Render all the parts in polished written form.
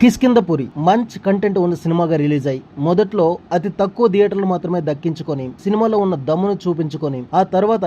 కిష్కింధపురి మంచి కంటెంట్ ఉన్న సినిమాగా రిలీజ్ అయ్యి మొదట్లో అతి తక్కువ థియేటర్లు మాత్రమే దక్కించుకొని సినిమాలో ఉన్న దమ్మును చూపించుకొని ఆ తర్వాత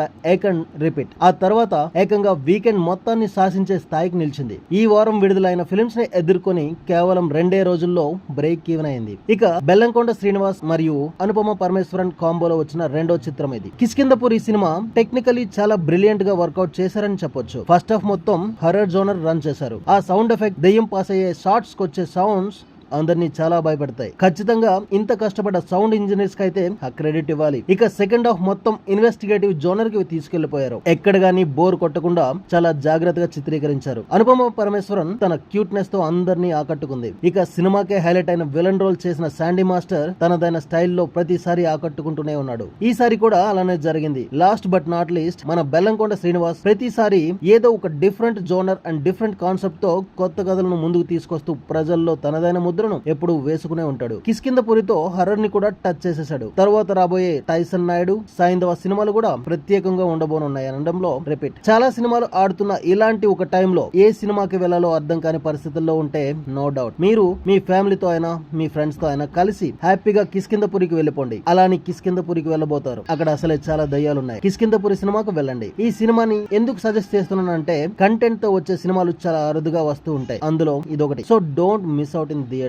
రిపీట్ ఆ తర్వాత ఏకంగా వీకెండ్ మొత్తాన్ని శాసించే స్థాయికి నిలిచింది. ఈ వారం విడుదలైన ఫిల్మ్స్ ని ఎదుర్కొని కేవలం 2 రోజుల్లో బ్రేక్ ఈవెన్ అయింది. ఇక బెల్లంకొండ శ్రీనివాస్ మరియు అనుపమ పరమేశ్వరన్ కాంబోలో వచ్చిన రెండో చిత్రం ఇది. కిష్కింధపురి సినిమా టెక్నికలీ చాలా బ్రిలియంట్ గా వర్కౌట్ చేశారని చెప్పొచ్చు. ఫస్ట్ హాఫ్ మొత్తం హర్రర్ జోనర్ రన్ చేశారు. ఆ సౌండ్ ఎఫెక్ట్ దెయ్యం పాస్ అయ్యే షార్ట్స్ వచ్చే సౌండ్స్ అందరినీ చాలా భయపెడతాయి. ఖచ్చితంగా ఇంత కష్టపడ్డ సౌండ్ ఇంజనీర్స్ కి అయితే ఆ క్రెడిట్ ఇవ్వాలి. ఇక సెకండ్ హాఫ్ మొత్తం ఇన్వెస్టిగేటివ్ జోనర్ కి తీసుకెళ్లిపోయారు. ఎక్కడ గానీ బోర్ కొట్టకుండా చాలా జాగ్రత్తగా చిత్రీకరించారు. అనుపమ పరమేశ్వరన్ తన క్యూట్నెస్ తో అందరినీ ఆకట్టుకుంది. ఇక సినిమాకే హైలైట్ అయిన విలన్ రోల్ చేసిన శాండీ మాస్టర్ తనదైన స్టైల్లో ప్రతిసారి ఆకట్టుకుంటూనే ఉన్నాడు. ఈసారి కూడా అలానే జరిగింది. లాస్ట్ బట్ నాట్ లీస్ట్ మన బెల్లంకొండ శ్రీనివాస్ ప్రతిసారి ఏదో ఒక different genre and different concept తో కొత్త కథలను ముందుకు తీసుకొస్తూ ప్రజల్లో తనదైన ముద్రను ఎప్పుడు వేసుకునే ఉంటాడు. కిష్కింధపురితో హర్రర్ ని కూడా టచ్ చేసేసాడు. తర్వాత రాబోయే టైసన్ నాయుడు, సైంధవ సినిమాలు కూడా ప్రత్యేకంగా ఉండబోనున్నాయి అనడంలో రిపీట్. చాలా సినిమాలు ఆడుతున్న ఇలాంటి ఒక టైంలో ఏ సినిమాకి వెళ్లాలో అర్థం కాని పరిస్థితుల్లో ఉంటే నో డౌట్ మీరు మీ ఫ్యామిలీతో అయినా మీ ఫ్రెండ్స్ తో అయినా కలిసి హ్యాపీగా కిష్కింధపురికి వెళ్ళిపోండి. అలాని కిష్కింధపురికి వెళ్ళబోతారు. అక్కడ అసలే చాలా దయ్యాలున్నాయి. కిష్కింధపురి సినిమాకు వెళ్ళండి. ఈ సినిమాని ఎందుకు సజెస్ట్ చేస్తున్నానంటే కంటెంట్ తో వచ్చే సినిమాలు చాలా అరుదుగా వస్తూ ఉంటాయి. అందులో ఇదొకటి. So don't miss out in theatre.